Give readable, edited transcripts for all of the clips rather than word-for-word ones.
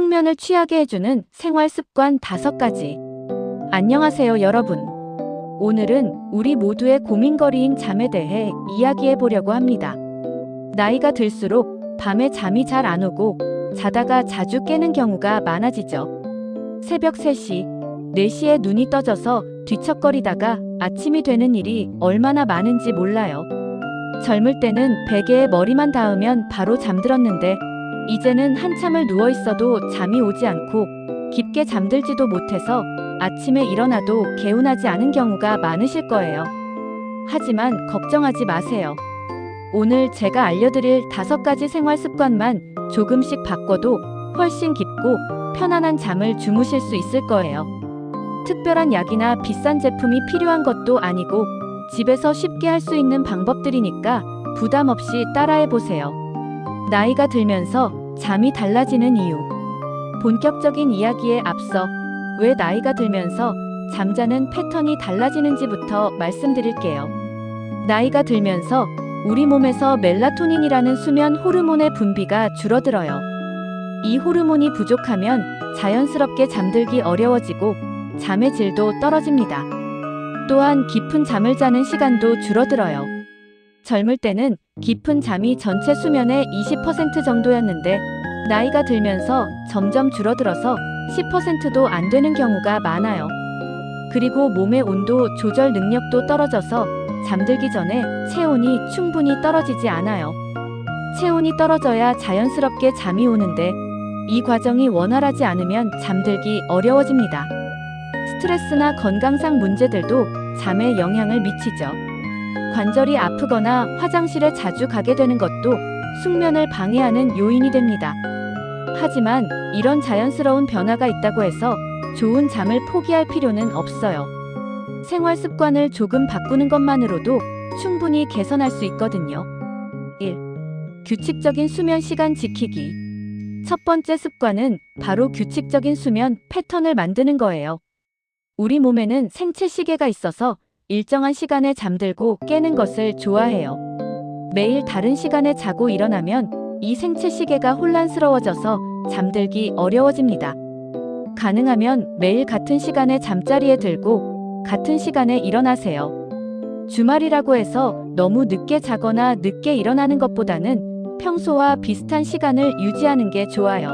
숙면을 취하게 해주는 생활 습관 5가지. 안녕하세요, 여러분. 오늘은 우리 모두의 고민거리인 잠에 대해 이야기해 보려고 합니다. 나이가 들수록 밤에 잠이 잘 안 오고 자다가 자주 깨는 경우가 많아지죠. 새벽 3시, 4시에 눈이 떠져서 뒤척거리다가 아침이 되는 일이 얼마나 많은지 몰라요. 젊을 때는 베개에 머리만 닿으면 바로 잠들었는데 이제는 한참을 누워있어도 잠이 오지 않고 깊게 잠들지도 못해서 아침에 일어나도 개운하지 않은 경우가 많으실 거예요. 하지만 걱정하지 마세요. 오늘 제가 알려드릴 5가지 생활 습관만 조금씩 바꿔도 훨씬 깊고 편안한 잠을 주무실 수 있을 거예요. 특별한 약이나 비싼 제품이 필요한 것도 아니고 집에서 쉽게 할 수 있는 방법들이니까 부담 없이 따라해 보세요. 나이가 들면서 잠이 달라지는 이유. 본격적인 이야기에 앞서 왜 나이가 들면서 잠자는 패턴이 달라지는지부터 말씀드릴게요. 나이가 들면서 우리 몸에서 멜라토닌이라는 수면 호르몬의 분비가 줄어들어요. 이 호르몬이 부족하면 자연스럽게 잠들기 어려워지고 잠의 질도 떨어집니다. 또한 깊은 잠을 자는 시간도 줄어들어요. 젊을 때는 깊은 잠이 전체 수면의 20% 정도였는데 나이가 들면서 점점 줄어들어서 10%도 안 되는 경우가 많아요. 그리고 몸의 온도 조절 능력도 떨어져서 잠들기 전에 체온이 충분히 떨어지지 않아요. 체온이 떨어져야 자연스럽게 잠이 오는데 이 과정이 원활하지 않으면 잠들기 어려워집니다. 스트레스나 건강상 문제들도 잠에 영향을 미치죠. 관절이 아프거나 화장실에 자주 가게 되는 것도 숙면을 방해하는 요인이 됩니다. 하지만 이런 자연스러운 변화가 있다고 해서 좋은 잠을 포기할 필요는 없어요. 생활 습관을 조금 바꾸는 것만으로도 충분히 개선할 수 있거든요. 1. 규칙적인 수면 시간 지키기. 첫 번째 습관은 바로 규칙적인 수면 패턴을 만드는 거예요. 우리 몸에는 생체 시계가 있어서 일정한 시간에 잠들고 깨는 것을 좋아해요. 매일 다른 시간에 자고 일어나면 이 생체 시계가 혼란스러워져서 잠들기 어려워집니다. 가능하면 매일 같은 시간에 잠자리에 들고 같은 시간에 일어나세요. 주말이라고 해서 너무 늦게 자거나 늦게 일어나는 것보다는 평소와 비슷한 시간을 유지하는 게 좋아요.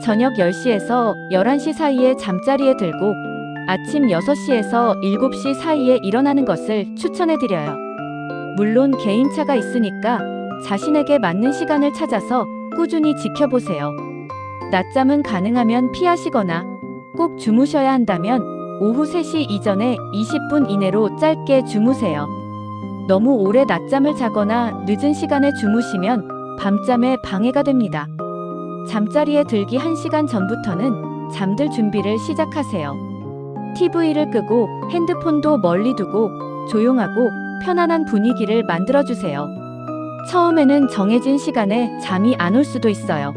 저녁 10시에서 11시 사이에 잠자리에 들고 아침 6시에서 7시 사이에 일어나는 것을 추천해드려요. 물론 개인차가 있으니까 자신에게 맞는 시간을 찾아서 꾸준히 지켜보세요. 낮잠은 가능하면 피하시거나 꼭 주무셔야 한다면 오후 3시 이전에 20분 이내로 짧게 주무세요. 너무 오래 낮잠을 자거나 늦은 시간에 주무시면 밤잠에 방해가 됩니다. 잠자리에 들기 1시간 전부터는 잠들 준비를 시작하세요. TV를 끄고 핸드폰도 멀리 두고 조용하고 편안한 분위기를 만들어주세요. 처음에는 정해진 시간에 잠이 안 올 수도 있어요.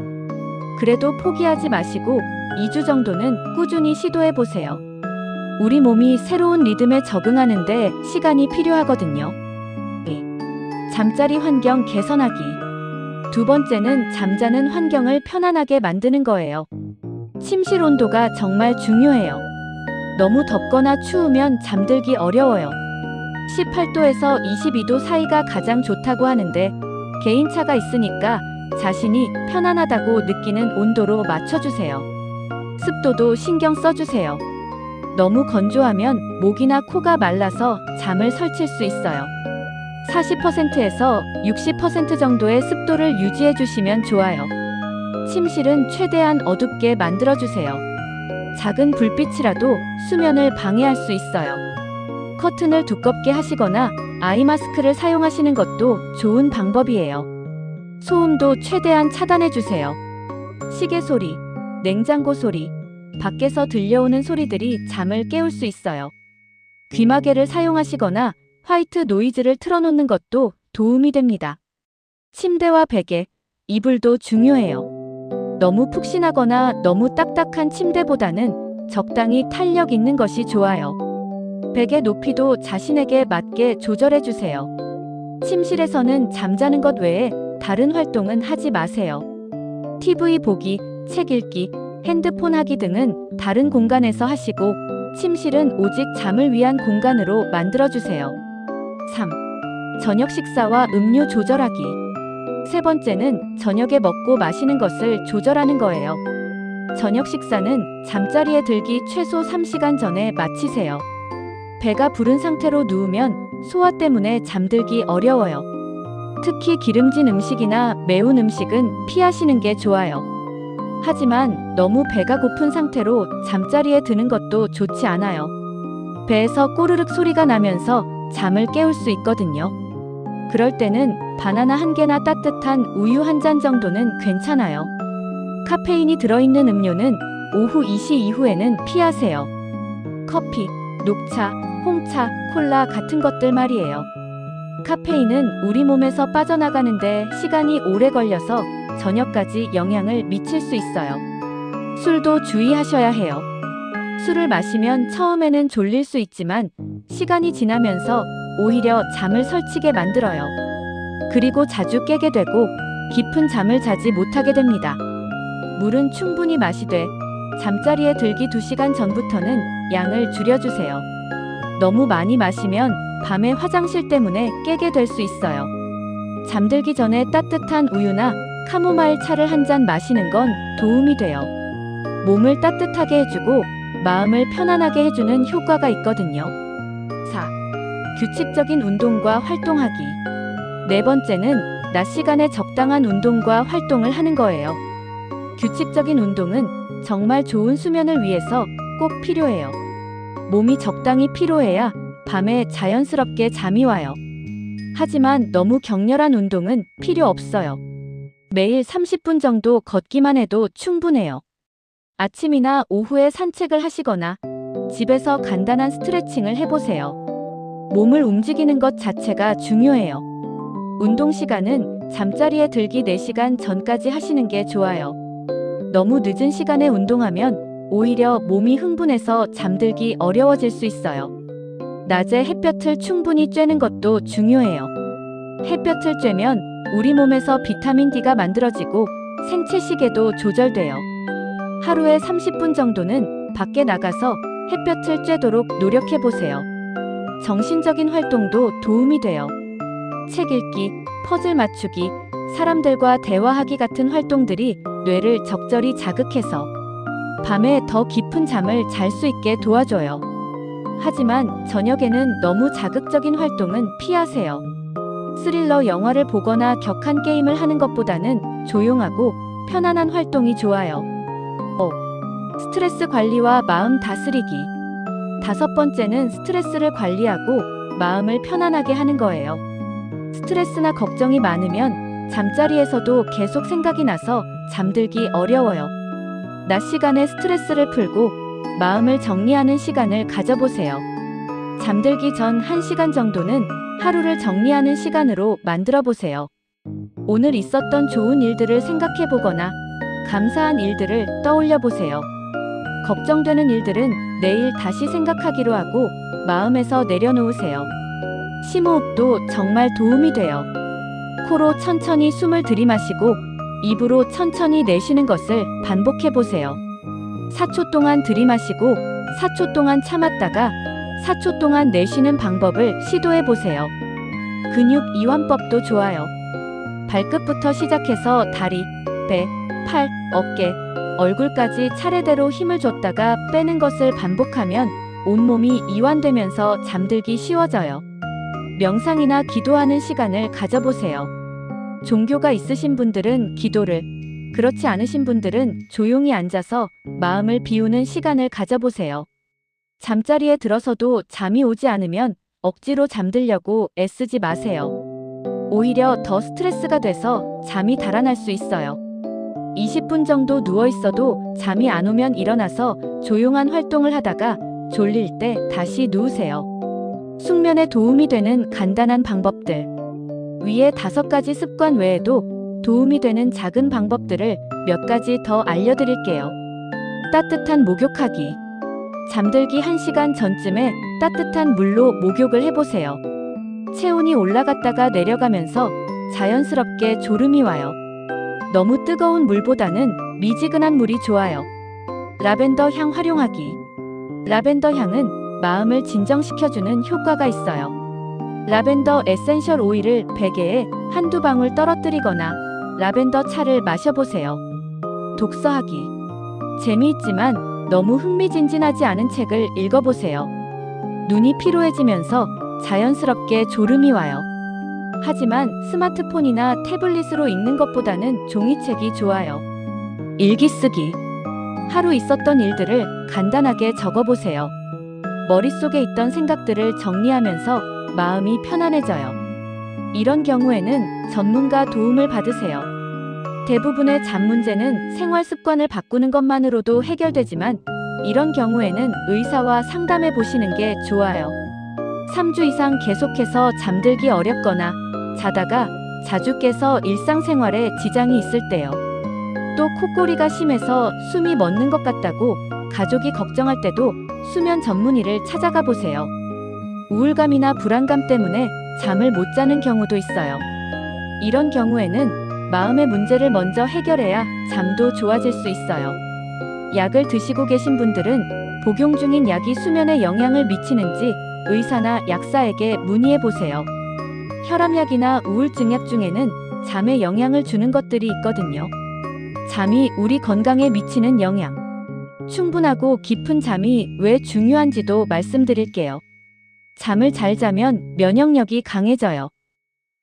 그래도 포기하지 마시고 2주 정도는 꾸준히 시도해보세요. 우리 몸이 새로운 리듬에 적응하는데 시간이 필요하거든요. 2. 잠자리 환경 개선하기. 두 번째는 잠자는 환경을 편안하게 만드는 거예요. 침실 온도가 정말 중요해요. 너무 덥거나 추우면 잠들기 어려워요. 18도에서 22도 사이가 가장 좋다고 하는데 개인차가 있으니까 자신이 편안하다고 느끼는 온도로 맞춰주세요. 습도도 신경 써주세요. 너무 건조하면 목이나 코가 말라서 잠을 설칠 수 있어요. 40%에서 60% 정도의 습도를 유지해주시면 좋아요. 침실은 최대한 어둡게 만들어주세요. 작은 불빛이라도 수면을 방해할 수 있어요. 커튼을 두껍게 하시거나 아이 마스크를 사용하시는 것도 좋은 방법이에요. 소음도 최대한 차단해주세요. 시계 소리, 냉장고 소리, 밖에서 들려오는 소리들이 잠을 깨울 수 있어요. 귀마개를 사용하시거나 화이트 노이즈를 틀어놓는 것도 도움이 됩니다. 침대와 베개, 이불도 중요해요. 너무 푹신하거나 너무 딱딱한 침대보다는 적당히 탄력 있는 것이 좋아요. 베개 높이도 자신에게 맞게 조절해주세요. 침실에서는 잠자는 것 외에 다른 활동은 하지 마세요. TV 보기, 책 읽기, 핸드폰 하기 등은 다른 공간에서 하시고 침실은 오직 잠을 위한 공간으로 만들어주세요. 3. 저녁 식사와 음료 조절하기. 세 번째는 저녁에 먹고 마시는 것을 조절하는 거예요. 저녁 식사는 잠자리에 들기 최소 3시간 전에 마치세요. 배가 부른 상태로 누우면 소화 때문에 잠들기 어려워요. 특히 기름진 음식이나 매운 음식은 피하시는 게 좋아요. 하지만 너무 배가 고픈 상태로 잠자리에 드는 것도 좋지 않아요. 배에서 꼬르륵 소리가 나면서 잠을 깨울 수 있거든요. 그럴 때는 바나나 1개나 따뜻한 우유 1잔 정도는 괜찮아요. 카페인이 들어있는 음료는 오후 2시 이후에는 피하세요. 커피, 녹차, 홍차, 콜라 같은 것들 말이에요. 카페인은 우리 몸에서 빠져나가는데 시간이 오래 걸려서 저녁까지 영향을 미칠 수 있어요. 술도 주의하셔야 해요. 술을 마시면 처음에는 졸릴 수 있지만 시간이 지나면서 오히려 잠을 설치게 만들어요. 그리고 자주 깨게 되고 깊은 잠을 자지 못하게 됩니다. 물은 충분히 마시되 잠자리에 들기 2시간 전부터는 양을 줄여주세요. 너무 많이 마시면 밤에 화장실 때문에 깨게 될 수 있어요. 잠들기 전에 따뜻한 우유나 카모마일 차를 1잔 마시는 건 도움이 돼요. 몸을 따뜻하게 해주고 마음을 편안하게 해주는 효과가 있거든요. 4. 규칙적인 운동과 활동하기. 네 번째는 낮 시간에 적당한 운동과 활동을 하는 거예요. 규칙적인 운동은 정말 좋은 수면을 위해서 꼭 필요해요. 몸이 적당히 피로해야 밤에 자연스럽게 잠이 와요. 하지만 너무 격렬한 운동은 필요 없어요. 매일 30분 정도 걷기만 해도 충분해요. 아침이나 오후에 산책을 하시거나 집에서 간단한 스트레칭을 해보세요. 몸을 움직이는 것 자체가 중요해요. 운동 시간은 잠자리에 들기 4시간 전까지 하시는 게 좋아요. 너무 늦은 시간에 운동하면 오히려 몸이 흥분해서 잠들기 어려워질 수 있어요. 낮에 햇볕을 충분히 쬐는 것도 중요해요. 햇볕을 쬐면 우리 몸에서 비타민 D가 만들어지고 생체시계도 조절돼요. 하루에 30분 정도는 밖에 나가서 햇볕을 쬐도록 노력해보세요. 정신적인 활동도 도움이 돼요. 책 읽기, 퍼즐 맞추기, 사람들과 대화하기 같은 활동들이 뇌를 적절히 자극해서 밤에 더 깊은 잠을 잘 수 있게 도와줘요. 하지만 저녁에는 너무 자극적인 활동은 피하세요. 스릴러 영화를 보거나 격한 게임을 하는 것보다는 조용하고 편안한 활동이 좋아요. 5. 스트레스 관리와 마음 다스리기. 5번째는 스트레스를 관리하고 마음을 편안하게 하는 거예요. 스트레스나 걱정이 많으면 잠자리에서도 계속 생각이 나서 잠들기 어려워요. 낮 시간에 스트레스를 풀고 마음을 정리하는 시간을 가져보세요. 잠들기 전 1시간 정도는 하루를 정리하는 시간으로 만들어 보세요. 오늘 있었던 좋은 일들을 생각해 보거나 감사한 일들을 떠올려 보세요. 걱정되는 일들은 내일 다시 생각하기로 하고 마음에서 내려놓으세요. 심호흡도 정말 도움이 돼요. 코로 천천히 숨을 들이마시고 입으로 천천히 내쉬는 것을 반복해 보세요. 4초 동안 들이마시고 4초 동안 참았다가 4초 동안 내쉬는 방법을 시도해 보세요. 근육 이완법도 좋아요. 발끝부터 시작해서 다리, 배, 팔, 어깨, 얼굴까지 차례대로 힘을 줬다가 빼는 것을 반복하면 온몸이 이완되면서 잠들기 쉬워져요. 명상이나 기도하는 시간을 가져보세요. 종교가 있으신 분들은 기도를, 그렇지 않으신 분들은 조용히 앉아서 마음을 비우는 시간을 가져보세요. 잠자리에 들어서도 잠이 오지 않으면 억지로 잠들려고 애쓰지 마세요. 오히려 더 스트레스가 돼서 잠이 달아날 수 있어요. 20분 정도 누워 있어도 잠이 안 오면 일어나서 조용한 활동을 하다가 졸릴 때 다시 누우세요. 숙면에 도움이 되는 간단한 방법들. 위에 5가지 습관 외에도 도움이 되는 작은 방법들을 몇 가지 더 알려드릴게요. 따뜻한 목욕하기. 잠들기 1시간 전쯤에 따뜻한 물로 목욕을 해보세요. 체온이 올라갔다가 내려가면서 자연스럽게 졸음이 와요. 너무 뜨거운 물보다는 미지근한 물이 좋아요. 라벤더 향 활용하기. 라벤더 향은 마음을 진정시켜주는 효과가 있어요. 라벤더 에센셜 오일을 베개에 한두 방울 떨어뜨리거나 라벤더 차를 마셔보세요. 독서하기. 재미있지만 너무 흥미진진하지 않은 책을 읽어보세요. 눈이 피로해지면서 자연스럽게 졸음이 와요. 하지만 스마트폰이나 태블릿으로 읽는 것보다는 종이책이 좋아요. 일기 쓰기. 하루 있었던 일들을 간단하게 적어보세요. 머릿속에 있던 생각들을 정리하면서 마음이 편안해져요. 이런 경우에는 전문가 도움을 받으세요. 대부분의 잠 문제는 생활 습관을 바꾸는 것만으로도 해결되지만 이런 경우에는 의사와 상담해 보시는 게 좋아요. 3주 이상 계속해서 잠들기 어렵거나 자다가 자주 깨서 일상생활에 지장이 있을 때요. 또 콧골이가 심해서 숨이 멎는 것 같다고 가족이 걱정할 때도 수면 전문의를 찾아가 보세요. 우울감이나 불안감 때문에 잠을 못 자는 경우도 있어요. 이런 경우에는 마음의 문제를 먼저 해결해야 잠도 좋아질 수 있어요. 약을 드시고 계신 분들은 복용 중인 약이 수면에 영향을 미치는지 의사나 약사에게 문의해 보세요. 혈압약이나 우울증약 중에는 잠에 영향을 주는 것들이 있거든요. 잠이 우리 건강에 미치는 영향. 충분하고 깊은 잠이 왜 중요한지도 말씀드릴게요. 잠을 잘 자면 면역력이 강해져요.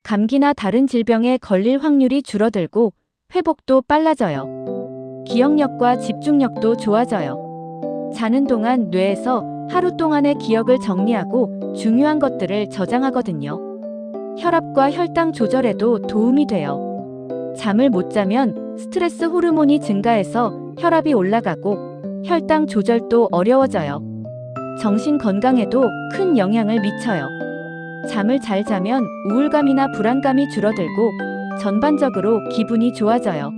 감기나 다른 질병에 걸릴 확률이 줄어들고 회복도 빨라져요. 기억력과 집중력도 좋아져요. 자는 동안 뇌에서 하루 동안의 기억을 정리하고 중요한 것들을 저장하거든요. 혈압과 혈당 조절에도 도움이 돼요. 잠을 못 자면 스트레스 호르몬이 증가해서 혈압이 올라가고 혈당 조절도 어려워져요. 정신 건강에도 큰 영향을 미쳐요. 잠을 잘 자면 우울감이나 불안감이 줄어들고 전반적으로 기분이 좋아져요.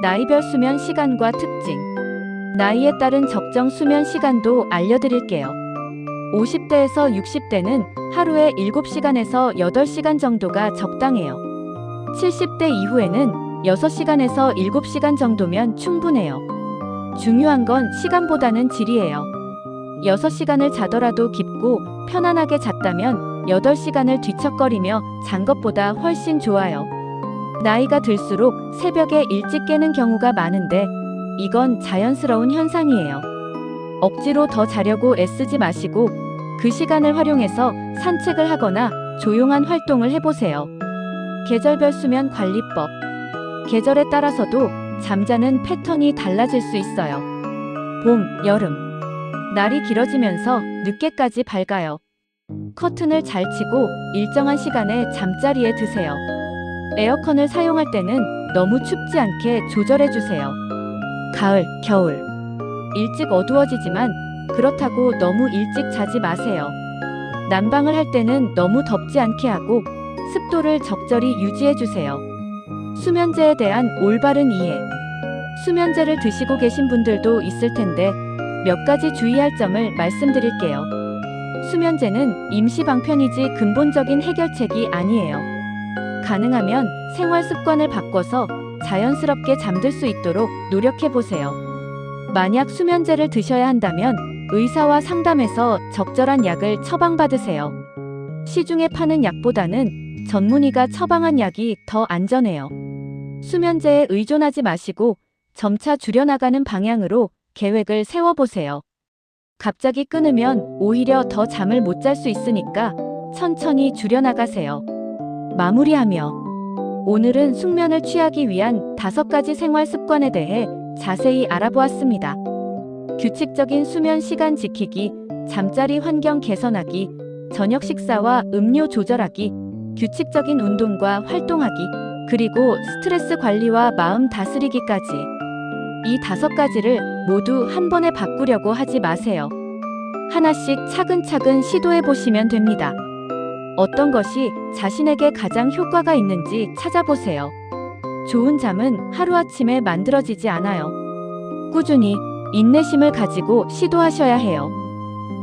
나이별 수면 시간과 특징. 나이에 따른 적정 수면 시간도 알려드릴게요. 50대에서 60대는 하루에 7시간에서 8시간 정도가 적당해요. 70대 이후에는 6시간에서 7시간 정도면 충분해요. 중요한 건 시간보다는 질이에요. 6시간을 자더라도 깊고 편안하게 잤다면 8시간을 뒤척거리며 잔 것보다 훨씬 좋아요. 나이가 들수록 새벽에 일찍 깨는 경우가 많은데 이건 자연스러운 현상이에요. 억지로 더 자려고 애쓰지 마시고 그 시간을 활용해서 산책을 하거나 조용한 활동을 해보세요. 계절별 수면 관리법. 계절에 따라서도 잠자는 패턴이 달라질 수 있어요. 봄, 여름. 날이 길어지면서 늦게까지 밝아요. 커튼을 잘 치고 일정한 시간에 잠자리에 드세요. 에어컨을 사용할 때는 너무 춥지 않게 조절해주세요. 가을, 겨울. 일찍 어두워지지만 그렇다고 너무 일찍 자지 마세요. 난방을 할 때는 너무 덥지 않게 하고 습도를 적절히 유지해주세요. 수면제에 대한 올바른 이해. 수면제를 드시고 계신 분들도 있을 텐데 몇 가지 주의할 점을 말씀드릴게요. 수면제는 임시 방편이지 근본적인 해결책이 아니에요. 가능하면 생활 습관을 바꿔서 자연스럽게 잠들 수 있도록 노력해보세요. 만약 수면제를 드셔야 한다면 의사와 상담해서 적절한 약을 처방받으세요. 시중에 파는 약보다는 전문의가 처방한 약이 더 안전해요. 수면제에 의존하지 마시고 점차 줄여나가는 방향으로 계획을 세워보세요. 갑자기 끊으면 오히려 더 잠을 못 잘 수 있으니까 천천히 줄여나가세요. 마무리하며 오늘은 숙면을 취하기 위한 5가지 생활 습관에 대해 자세히 알아보았습니다. 규칙적인 수면 시간 지키기, 잠자리 환경 개선하기, 저녁 식사와 음료 조절하기, 규칙적인 운동과 활동하기, 그리고 스트레스 관리와 마음 다스리기까지. 이 5가지를 모두 한 번에 바꾸려고 하지 마세요. 하나씩 차근차근 시도해 보시면 됩니다. 어떤 것이 자신에게 가장 효과가 있는지 찾아보세요. 좋은 잠은 하루아침에 만들어지지 않아요. 꾸준히 인내심을 가지고 시도하셔야 해요.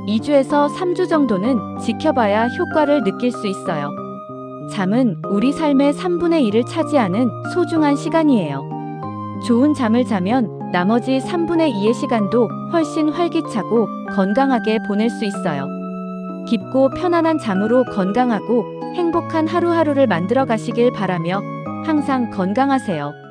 2주에서 3주 정도는 지켜봐야 효과를 느낄 수 있어요. 잠은 우리 삶의 3분의 1을 차지하는 소중한 시간이에요. 좋은 잠을 자면 나머지 3분의 2의 시간도 훨씬 활기차고 건강하게 보낼 수 있어요. 깊고 편안한 잠으로 건강하고 행복한 하루하루를 만들어 가시길 바라며 항상 건강하세요.